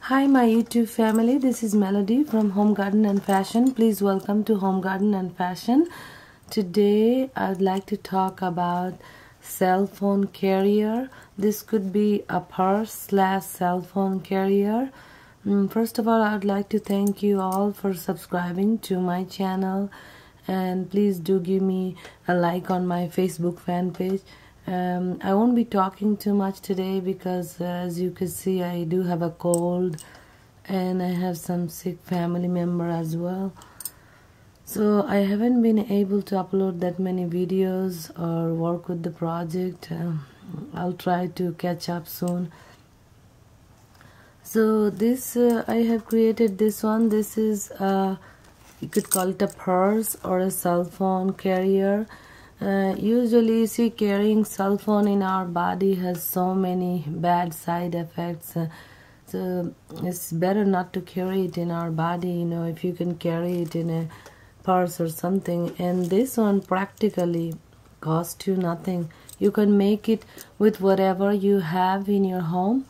Hi my YouTube family, this is Melody from Home Garden and Fashion. Please welcome to Home Garden and Fashion. Today I'd like to talk about cell phone carrier. This could be a purse slash cell phone carrier. First of all, I'd like to thank you all for subscribing to my channel, and please do give me a like on my Facebook fan page. I won't be talking too much today because as you can see, I do have a cold and I have some sick family member as well, so I haven't been able to upload that many videos or work with the project. I'll try to catch up soon. So this I have created this one. This is you could call it a purse or a cell phone carrier. Usually you see carrying cell phone in our body has so many bad side effects, so it's better not to carry it in our body, you know, if you can carry it in a purse or something. And this one practically costs you nothing. You can make it with whatever you have in your home.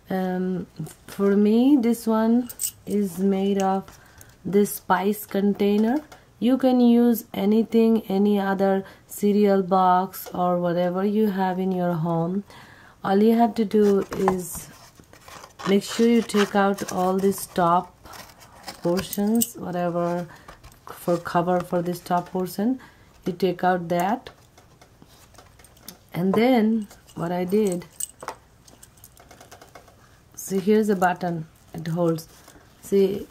For me, this one is made of this spice container. You can use anything, any other cereal box or whatever you have in your home. All you have to do is make sure you take out all these top portions, whatever for cover for this top portion. You take out that, and then what I did, see, here's a button it holds. See,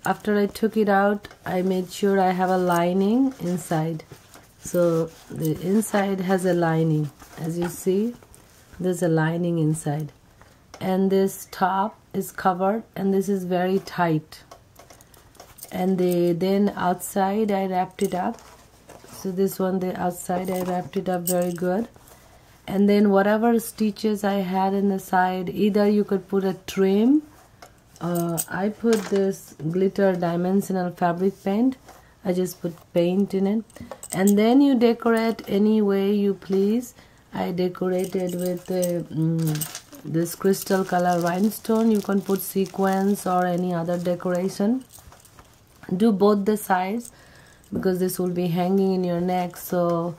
after I took it out, I made sure I have a lining inside. So the inside has a lining. As you see, there's a lining inside. And this top is covered, and this is very tight. And then outside I wrapped it up. So this one, the outside I wrapped it up very good. And then whatever stitches I had in the side, either you could put a trim. I put this glitter dimensional fabric paint. I just put paint in it, and then you decorate any way you please. I decorated with this crystal color rhinestone. You can put sequins or any other decoration. Do both the sides because this will be hanging in your neck, so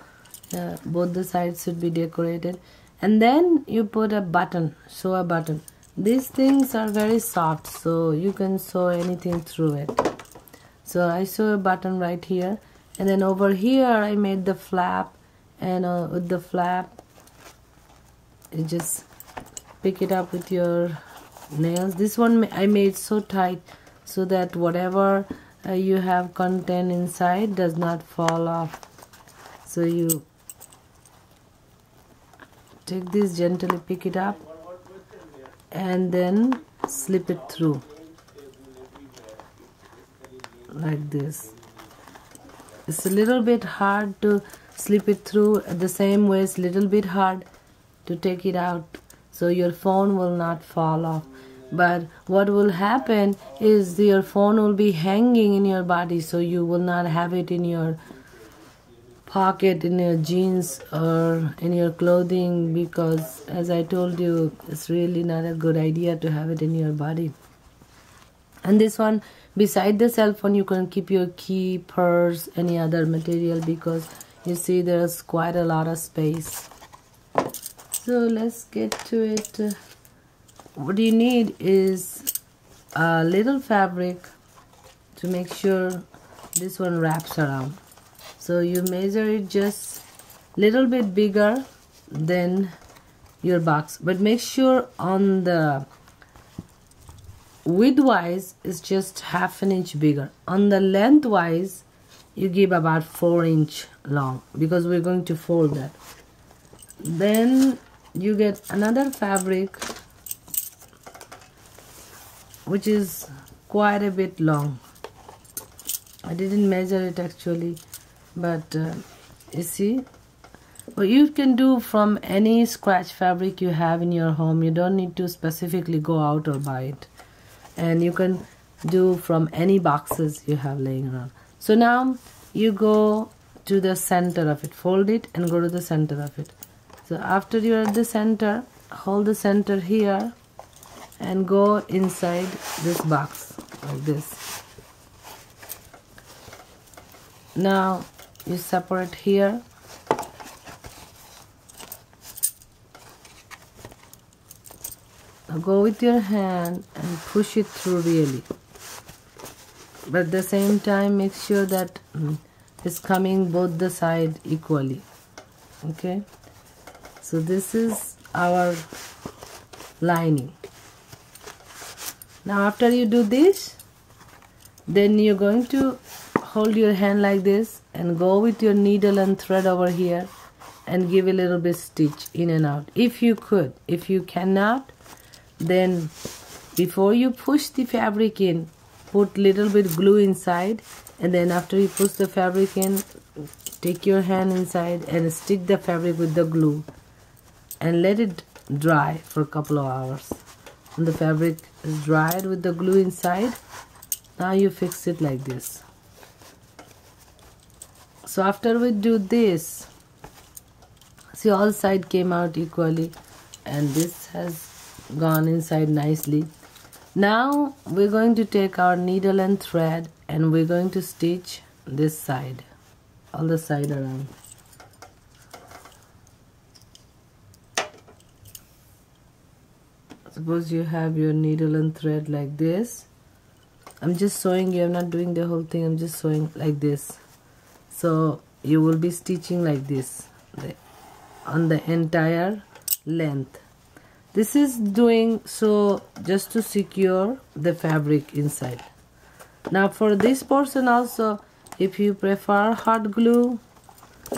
both the sides should be decorated. And then you put a button, sew a button. These things are very soft, so you can sew anything through it. So I sew a button right here, and then over here I made the flap, and with the flap you just pick it up with your nails. This one I made so tight so that whatever you have content inside does not fall off. So you take this, gently pick it up, and then slip it through like this. It's a little bit hard to slip it through, at the same way it's a little bit hard to take it out, so your phone will not fall off. But what will happen is your phone will be hanging in your body, so you will not have it in your pocket, in your jeans or in your clothing, because as I told you, it's really not a good idea to have it in your body. And this one, beside the cell phone, you can keep your key, purse, any other material, because you see there's quite a lot of space. So let's get to it. What you need is a little fabric to make sure this one wraps around. So you measure it just little bit bigger than your box, but make sure on the width wise it's just half an inch bigger. On the length wise you give about 4 inch long, because we're going to fold that. Then you get another fabric which is quite a bit long. I didn't measure it actually, but you see, well, you can do from any scratch fabric you have in your home. You don't need to specifically go out or buy it, and you can do from any boxes you have laying around. So now you go to the center of it, fold it and go to the center of it. So after you're at the center, hold the center here and go inside this box like this. Now you separate here. Now go with your hand and push it through really, but at the same time make sure that it's coming both the side equally. Okay, so this is our lining. Now after you do this, then you're going to hold your hand like this and go with your needle and thread over here and give a little bit stitch in and out if you could. If you cannot, then before you push the fabric in, put little bit glue inside, and then after you push the fabric in, take your hand inside and stick the fabric with the glue and let it dry for a couple of hours. When the fabric is dried with the glue inside, now you fix it like this. So after we do this, see all sides came out equally and this has gone inside nicely. Now we're going to take our needle and thread and we're going to stitch this side, all the side around. Suppose you have your needle and thread like this. I'm just sewing you, I'm not doing the whole thing, I'm just sewing like this. So you will be stitching like this on the entire length. This is doing so just to secure the fabric inside. Now for this portion also, if you prefer hot glue,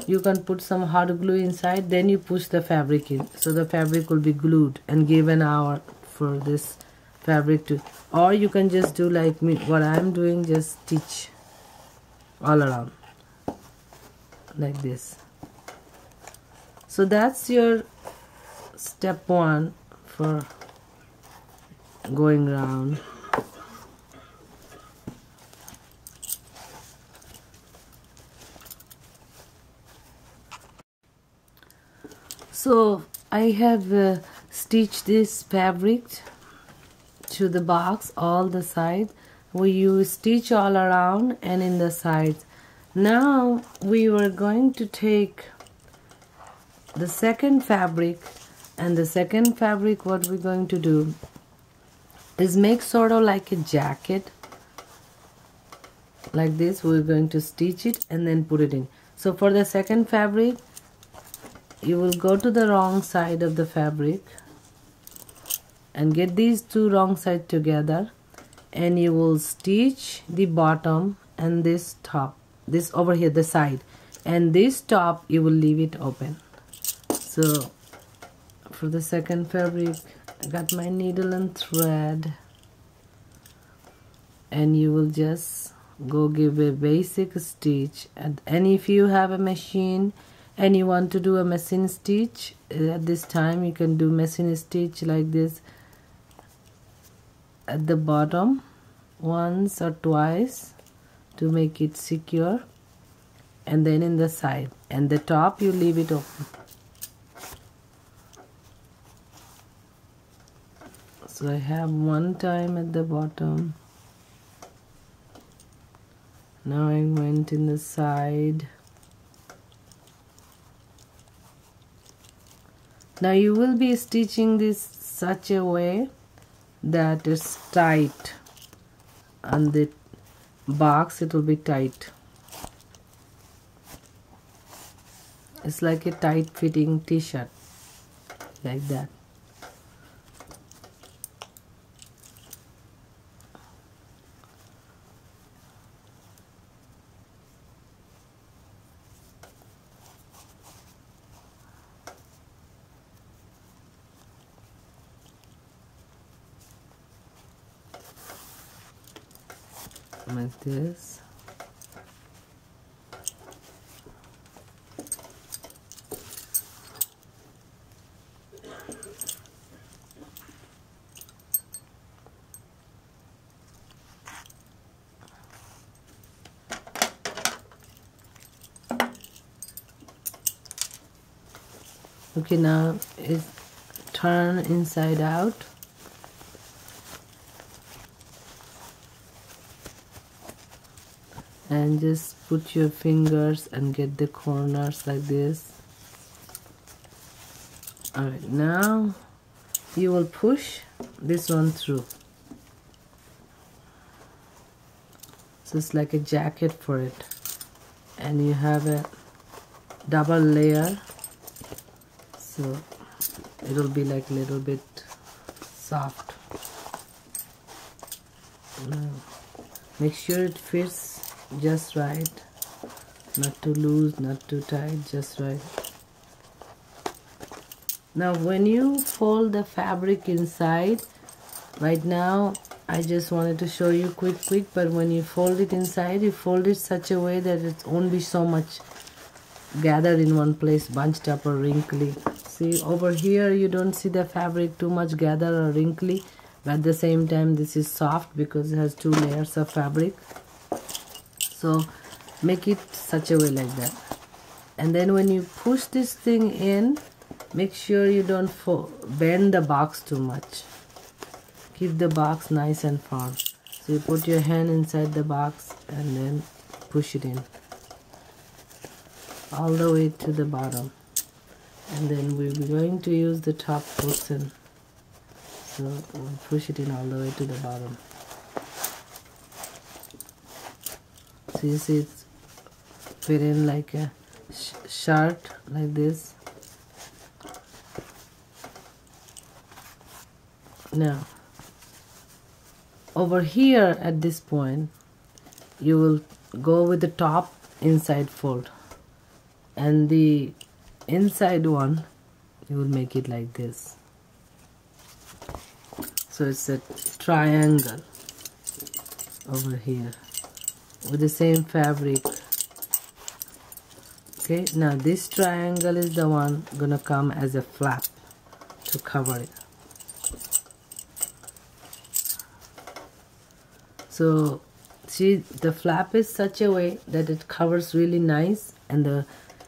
you can put some hot glue inside, then you push the fabric in, so the fabric will be glued and give an hour for this fabric to, or you can just do like me, what I'm doing, just stitch all around like this. So that's your step 1 for going around. So I have stitched this fabric to the box, all the sides, where you stitch all around and in the sides. Now we were going to take the second fabric, and the second fabric, what we're going to do is make sort of like a jacket like this. We're going to stitch it and then put it in. So for the second fabric, you will go to the wrong side of the fabric and get these two wrong sides together, and you will stitch the bottom and this top, this over here, the side, and this top you will leave it open. So for the second fabric, I got my needle and thread, and you will just go give a basic stitch. And if you have a machine and you want to do a machine stitch, at this time you can do machine stitch like this at the bottom once or twice to make it secure, and then in the side, and the top you leave it open. So I have one time at the bottom. Now I went in the side. Now you will be stitching this such a way that it's tight on the box, it will be tight. It's like a tight fitting t-shirt, like that. Like this. Okay, now it's turn inside out. and just put your fingers and get the corners like this. Alright, now you will push this one through. So it's like a jacket for it, and you have a double layer, so it'll be like a little bit soft. Now, make sure it fits just right, not too loose, not too tight, just right. Now when you fold the fabric inside, right now I just wanted to show you quick, but when you fold it inside, you fold it such a way that it won't be so much gathered in one place, bunched up or wrinkly. See, over here you don't see the fabric too much gathered or wrinkly, but at the same time this is soft because it has 2 layers of fabric. So make it such a way like that. And then when you push this thing in, make sure you don't bend the box too much. Keep the box nice and firm. So you put your hand inside the box and then push it in all the way to the bottom. And then we'll be going to use the top portion. So we'll push it in all the way to the bottom. So you see it's fit in like a shirt like this. Now over here at this point you will go with the top inside fold, and the inside one you will make it like this. So it's a triangle over here with the same fabric. Okay, now this triangle is the one gonna come as a flap to cover it. So see, the flap is such a way that it covers really nice, and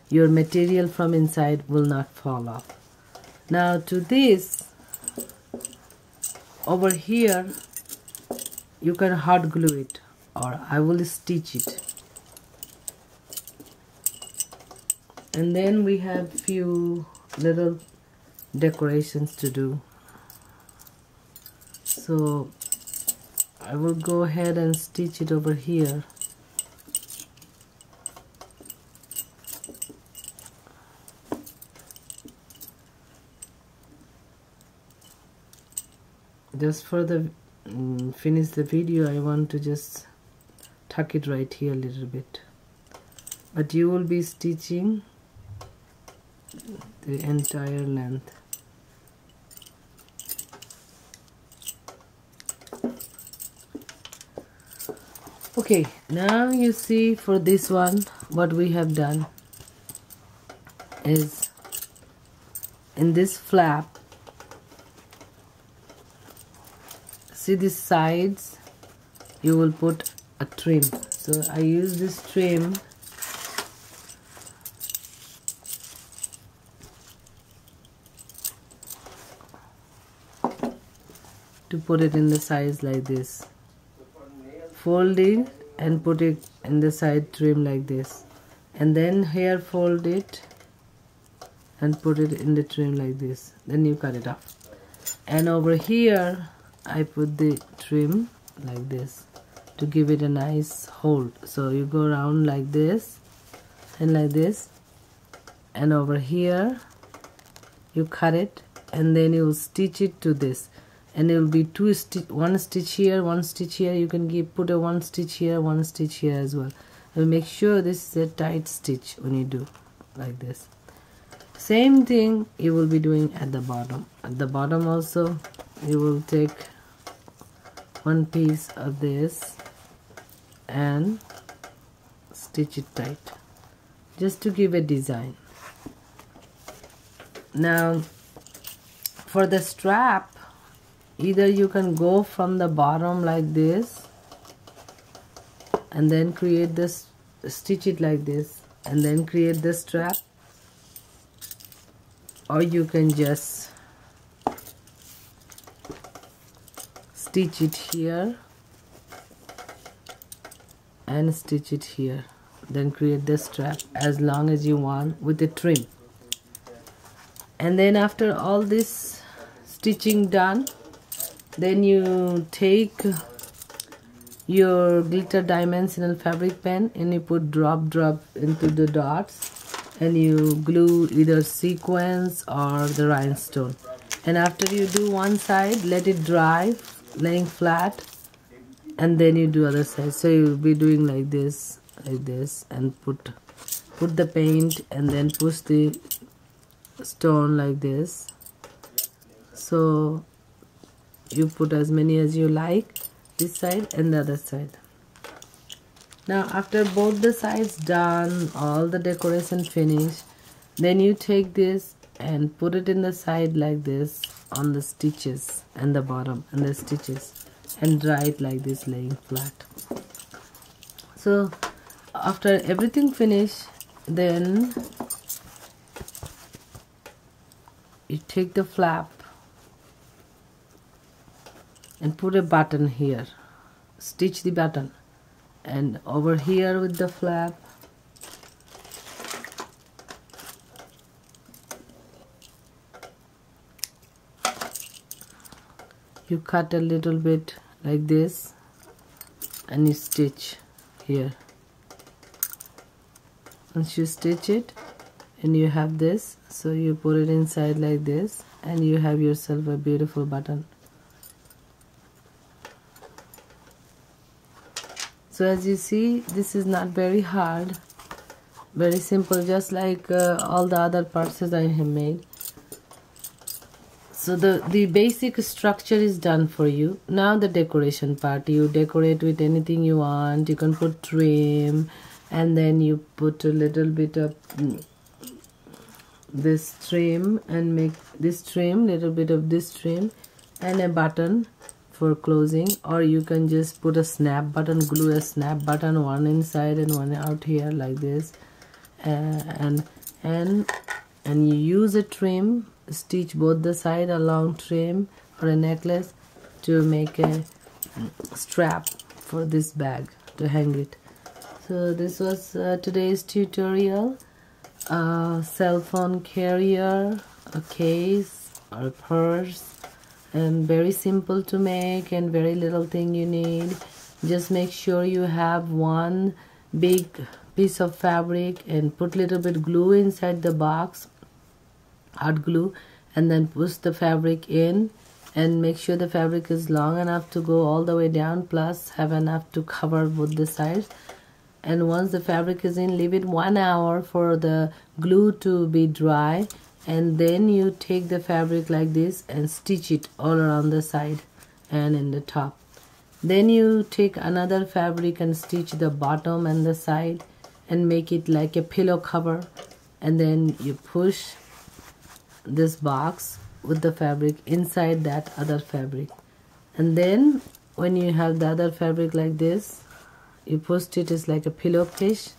your material from inside will not fall off. Now to this, over here you can hot glue it, or I will stitch it. And then we have few little decorations to do. So I will go ahead and stitch it over here. Just for the finish the video, I want to just tuck it right here a little bit, but you will be stitching the entire length. Okay, now you see for this one what we have done is in this flap, see these sides, you will put a trim. So I use this trim to put it in the sides like this. Fold it and put it in the side trim like this, and then here fold it and put it in the trim like this, then you cut it off. And over here I put the trim like this to give it a nice hold. So you go around like this and like this, and over here you cut it, and then you stitch it to this, and it will be one stitch here, one stitch here. You can put a one stitch here, one stitch here as well. And make sure this is a tight stitch when you do like this. Same thing you will be doing at the bottom. At the bottom also you will take one piece of this and stitch it tight, just to give a design. Now for the strap, either you can go from the bottom like this and then create this, stitch it like this and then create the strap, or you can just stitch it here and stitch it here. Then create the strap as long as you want with the trim. And then after all this stitching done, then you take your glitter dimensional fabric pen and you put drop into the dots, and you glue either sequins or the rhinestone. And after you do one side, let it dry, laying flat, and then you do other side. So you'll be doing like this, and put the paint, and then push the stone like this. So you put as many as you like, this side and the other side. Now after both the sides done, all the decoration finished, then you take this and put it in the side like this on the stitches and the bottom and the stitches, and dry it like this, laying flat. So after everything finished, then you take the flap and put a button here, stitch the button, and over here with the flap you cut a little bit like this and you stitch here. Once you stitch it and you have this, so you put it inside like this, and you have yourself a beautiful button. So as you see, this is not very hard, very simple, just like all the other parts that I have made. So the basic structure is done for you. Now the decoration part, you decorate with anything you want. You can put trim, and then you put a little bit of this trim, and make this trim, little bit of this trim, and a button for closing. Or you can just put a snap button, glue a snap button, one inside and one out here like this, and you use a trim, stitch both the side, a long trim or a necklace, to make a strap for this bag to hang it. So this was today's tutorial. Cell phone carrier, a case or a purse, and very simple to make, and very little thing you need. Just make sure you have one big piece of fabric and put little bit glue inside the box, hot glue, and then push the fabric in, and make sure the fabric is long enough to go all the way down, plus have enough to cover both the sides. And once the fabric is in, leave it 1 hour for the glue to be dry, and then you take the fabric like this and stitch it all around the side and in the top. Then you take another fabric and stitch the bottom and the side and make it like a pillow cover, and then you push this box with the fabric inside that other fabric. And then when you have the other fabric like this, you post it as like a pillowcase.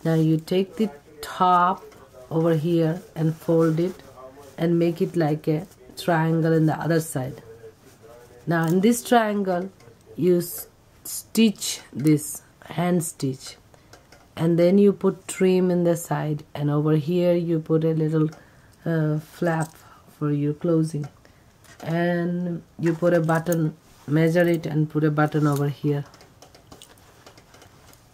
Now you take the top over here and fold it and make it like a triangle in the other side. Now in this triangle you stitch this, hand stitch, and then you put trim in the side, and over here you put a little flap for your closing, and you put a button, measure it and put a button over here.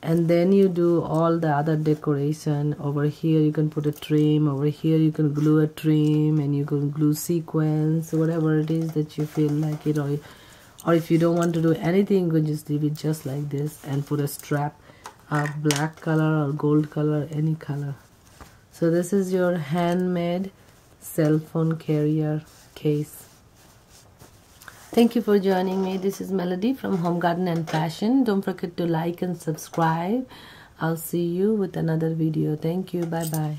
And then you do all the other decoration. Over here you can put a trim, over here you can glue a trim, and you can glue sequins, whatever it is that you feel like it. Or if you don't want to do anything, you can just leave it just like this and put a strap of black color or gold color, any color. So this is your handmade cell phone carrier case. Thank you for joining me. This is Melody from Home Garden and Fashion. Don't forget to like and subscribe. I'll see you with another video. Thank you. Bye bye.